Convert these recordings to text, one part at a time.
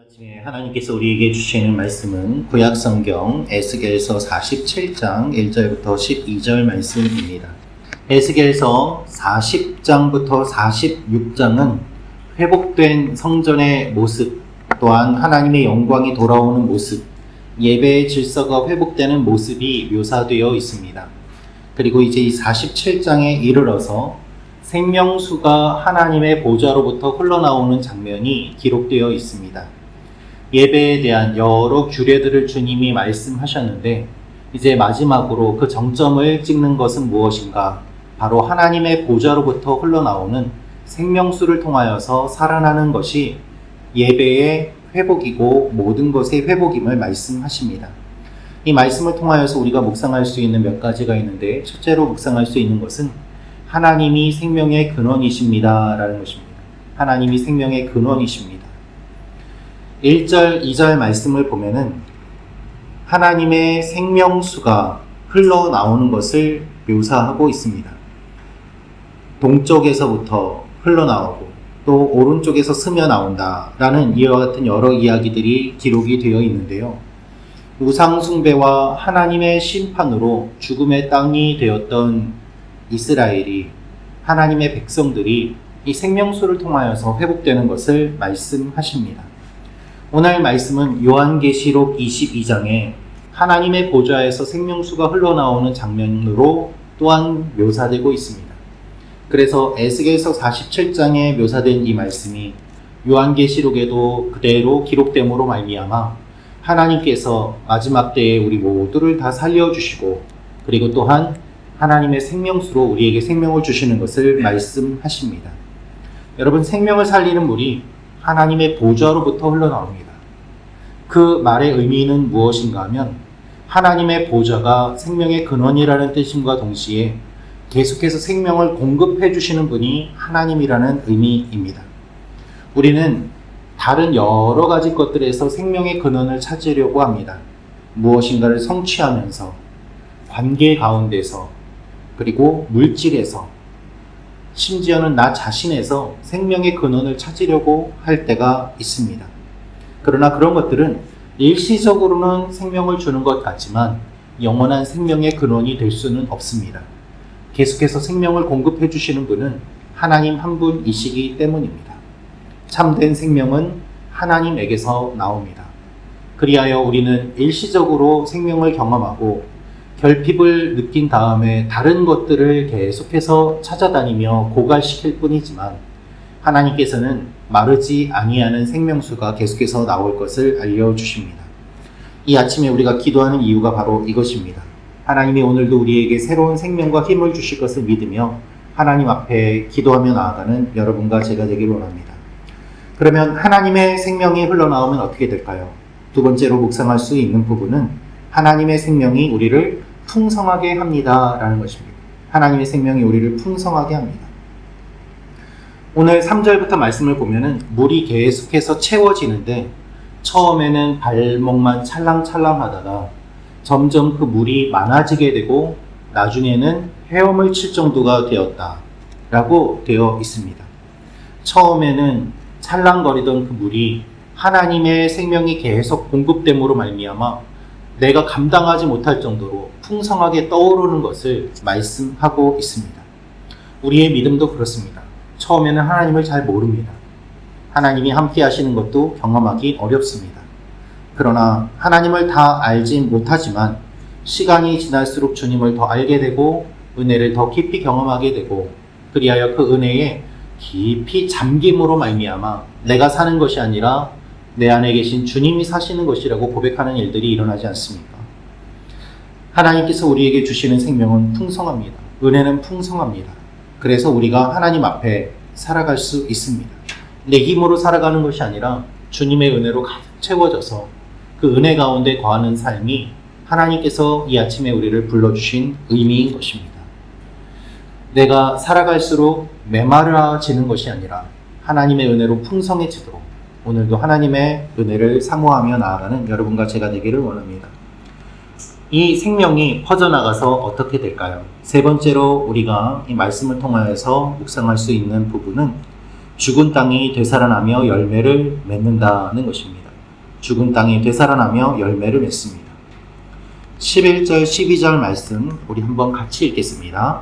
아침에 하나님께서 우리에게 주시는 말씀은 구약성경 에스겔서 47장 1절부터 12절 말씀입니다. 에스겔서 40장부터 46장은 회복된 성전의 모습, 또한 하나님의 영광이 돌아오는 모습, 예배의 질서가 회복되는 모습이 묘사되어 있습니다. 그리고 이제 이 47장에 이르러서 생명수가 하나님의 보좌로부터 흘러나오는 장면이 기록되어 있습니다. 예배에 대한 여러 규례들을 주님이 말씀하셨는데 이제 마지막으로 그 정점을 찍는 것은 무엇인가? 바로 하나님의 보좌로부터 흘러나오는 생명수를 통하여서 살아나는 것이 예배의 회복이고 모든 것의 회복임을 말씀하십니다. 이 말씀을 통하여서 우리가 묵상할 수 있는 몇 가지가 있는데, 첫째로 묵상할 수 있는 것은 하나님이 생명의 근원이십니다 라는 것입니다. 하나님이 생명의 근원이십니다. 1절, 2절 말씀을 보면은 하나님의 생명수가 흘러나오는 것을 묘사하고 있습니다. 동쪽에서부터 흘러나오고 또 오른쪽에서 스며 나온다 라는 이와 같은 여러 이야기들이 기록이 되어 있는데요. 우상숭배와 하나님의 심판으로 죽음의 땅이 되었던 이스라엘이, 하나님의 백성들이 이 생명수를 통하여서 회복되는 것을 말씀하십니다. 오늘 말씀은 요한계시록 22장에 하나님의 보좌에서 생명수가 흘러나오는 장면으로 또한 묘사되고 있습니다. 그래서 에스겔서 47장에 묘사된 이 말씀이 요한계시록에도 그대로 기록됨으로 말미암아 하나님께서 마지막 때에 우리 모두를 다 살려주시고, 그리고 또한 하나님의 생명수로 우리에게 생명을 주시는 것을 말씀하십니다. 여러분, 생명을 살리는 물이 하나님의 보좌로부터 흘러나옵니다. 그 말의 의미는 무엇인가 하면 하나님의 보좌가 생명의 근원이라는 뜻임과 동시에 계속해서 생명을 공급해 주시는 분이 하나님이라는 의미입니다. 우리는 다른 여러 가지 것들에서 생명의 근원을 찾으려고 합니다. 무엇인가를 성취하면서, 관계 가운데서, 그리고 물질에서, 심지어는 나 자신에서 생명의 근원을 찾으려고 할 때가 있습니다. 그러나 그런 것들은 일시적으로는 생명을 주는 것 같지만 영원한 생명의 근원이 될 수는 없습니다. 계속해서 생명을 공급해 주시는 분은 하나님 한 분이시기 때문입니다. 참된 생명은 하나님에게서 나옵니다. 그리하여 우리는 일시적으로 생명을 경험하고 결핍을 느낀 다음에 다른 것들을 계속해서 찾아다니며 고갈시킬 뿐이지만, 하나님께서는 마르지 아니하는 생명수가 계속해서 나올 것을 알려주십니다. 이 아침에 우리가 기도하는 이유가 바로 이것입니다. 하나님이 오늘도 우리에게 새로운 생명과 힘을 주실 것을 믿으며 하나님 앞에 기도하며 나아가는 여러분과 제가 되기를 원합니다. 그러면 하나님의 생명이 흘러나오면 어떻게 될까요? 두 번째로 묵상할 수 있는 부분은 하나님의 생명이 우리를 풍성하게 합니다 라는 것입니다. 하나님의 생명이 우리를 풍성하게 합니다. 오늘 3절부터 말씀을 보면은 물이 계속해서 채워지는데, 처음에는 발목만 찰랑찰랑 하다가 점점 그 물이 많아지게 되고 나중에는 헤엄을 칠 정도가 되었다 라고 되어 있습니다. 처음에는 찰랑거리던 그 물이 하나님의 생명이 계속 공급됨으로 말미암아 내가 감당하지 못할 정도로 풍성하게 떠오르는 것을 말씀하고 있습니다. 우리의 믿음도 그렇습니다. 처음에는 하나님을 잘 모릅니다. 하나님이 함께 하시는 것도 경험하기 어렵습니다. 그러나 하나님을 다 알지 못하지만 시간이 지날수록 주님을 더 알게 되고 은혜를 더 깊이 경험하게 되고, 그리하여 그 은혜에 깊이 잠김으로 말미암아 내가 사는 것이 아니라 내 안에 계신 주님이 사시는 것이라고 고백하는 일들이 일어나지 않습니까? 하나님께서 우리에게 주시는 생명은 풍성합니다. 은혜는 풍성합니다. 그래서 우리가 하나님 앞에 살아갈 수 있습니다. 내 힘으로 살아가는 것이 아니라 주님의 은혜로 가득 채워져서 그 은혜 가운데 거하는 삶이 하나님께서 이 아침에 우리를 불러주신 의미인 것입니다. 내가 살아갈수록 메마르지는 것이 아니라 하나님의 은혜로 풍성해지도록 오늘도 하나님의 은혜를 사모하며 나아가는 여러분과 제가 되기를 원합니다. 이 생명이 퍼져나가서 어떻게 될까요? 세 번째로 우리가 이 말씀을 통하여서 묵상할 수 있는 부분은 죽은 땅이 되살아나며 열매를 맺는다는 것입니다. 죽은 땅이 되살아나며 열매를 맺습니다. 11절 12절 말씀 우리 한번 같이 읽겠습니다.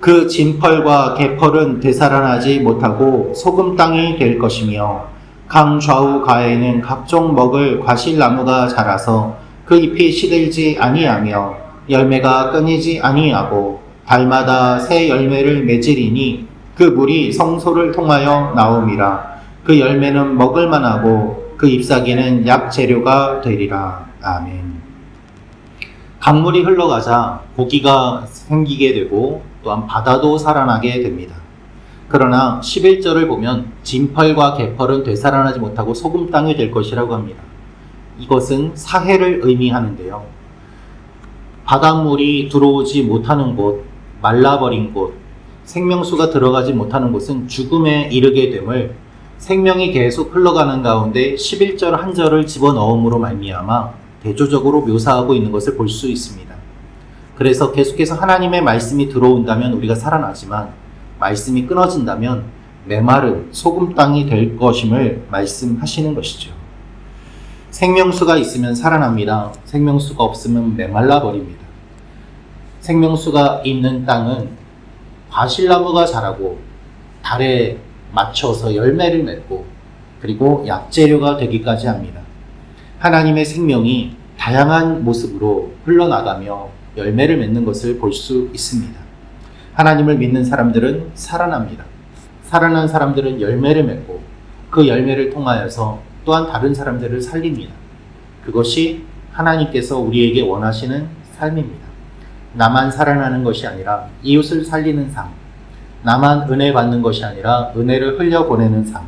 그 진펄과 개펄은 되살아나지 못하고 소금 땅이 될 것이며 강 좌우 가에는 각종 먹을 과실나무가 자라서 그 잎이 시들지 아니하며 열매가 끊이지 아니하고 달마다 새 열매를 맺으리니 그 물이 성소를 통하여 나옴이라. 그 열매는 먹을 만하고 그 잎사귀는 약 재료가 되리라. 아멘. 강물이 흘러가자 고기가 생기게 되고 또한 바다도 살아나게 됩니다. 그러나 11절을 보면 진펄과 개펄은 되살아나지 못하고 소금 땅이 될 것이라고 합니다. 이것은 사해를 의미하는데요. 바닷물이 들어오지 못하는 곳, 말라버린 곳, 생명수가 들어가지 못하는 곳은 죽음에 이르게 됨을 생명이 계속 흘러가는 가운데 11절 한 절을 집어넣음으로 말미암아 대조적으로 묘사하고 있는 것을 볼 수 있습니다. 그래서 계속해서 하나님의 말씀이 들어온다면 우리가 살아나지만 말씀이 끊어진다면 메마른 소금 땅이 될 것임을 말씀하시는 것이죠. 생명수가 있으면 살아납니다. 생명수가 없으면 메말라 버립니다. 생명수가 있는 땅은 과실나무가 자라고 달에 맞춰서 열매를 맺고 그리고 약재료가 되기까지 합니다. 하나님의 생명이 다양한 모습으로 흘러나가며 열매를 맺는 것을 볼 수 있습니다. 하나님을 믿는 사람들은 살아납니다. 살아난 사람들은 열매를 맺고 그 열매를 통하여서 또한 다른 사람들을 살립니다. 그것이 하나님께서 우리에게 원하시는 삶입니다. 나만 살아나는 것이 아니라 이웃을 살리는 삶, 나만 은혜 받는 것이 아니라 은혜를 흘려보내는 삶.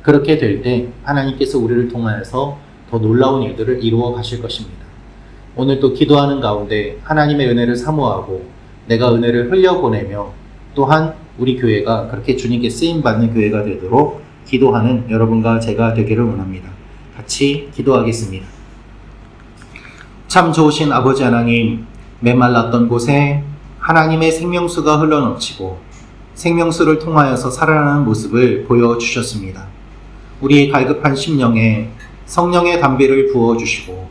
그렇게 될 때 하나님께서 우리를 통하여서 더 놀라운 일들을 이루어 가실 것입니다. 오늘도 기도하는 가운데 하나님의 은혜를 사모하고 내가 은혜를 흘려보내며 또한 우리 교회가 그렇게 주님께 쓰임받는 교회가 되도록 기도하는 여러분과 제가 되기를 원합니다. 같이 기도하겠습니다. 참 좋으신 아버지 하나님, 메말랐던 곳에 하나님의 생명수가 흘러넘치고 생명수를 통하여서 살아나는 모습을 보여주셨습니다. 우리의 갈급한 심령에 성령의 담비를 부어주시고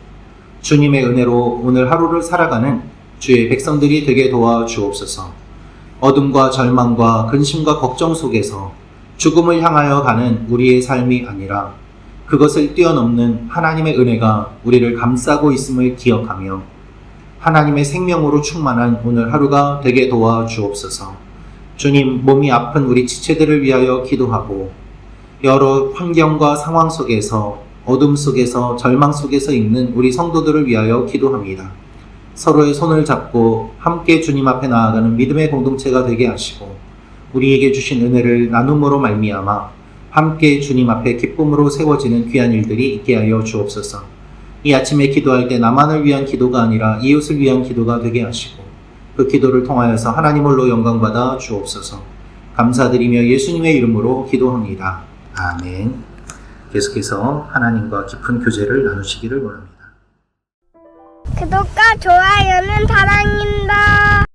주님의 은혜로 오늘 하루를 살아가는 주의 백성들이 되게 도와주옵소서. 어둠과 절망과 근심과 걱정 속에서 죽음을 향하여 가는 우리의 삶이 아니라 그것을 뛰어넘는 하나님의 은혜가 우리를 감싸고 있음을 기억하며 하나님의 생명으로 충만한 오늘 하루가 되게 도와주옵소서. 주님, 몸이 아픈 우리 지체들을 위하여 기도하고 여러 환경과 상황 속에서 어둠 속에서 절망 속에서 있는 우리 성도들을 위하여 기도합니다. 서로의 손을 잡고 함께 주님 앞에 나아가는 믿음의 공동체가 되게 하시고 우리에게 주신 은혜를 나눔으로 말미암아 함께 주님 앞에 기쁨으로 세워지는 귀한 일들이 있게 하여 주옵소서. 이 아침에 기도할 때 나만을 위한 기도가 아니라 이웃을 위한 기도가 되게 하시고 그 기도를 통하여서 하나님을로 영광받아 주옵소서. 감사드리며 예수님의 이름으로 기도합니다. 아멘. 계속해서 하나님과 깊은 교제를 나누시기를 원합니다. 구독과 좋아요는 사랑입니다.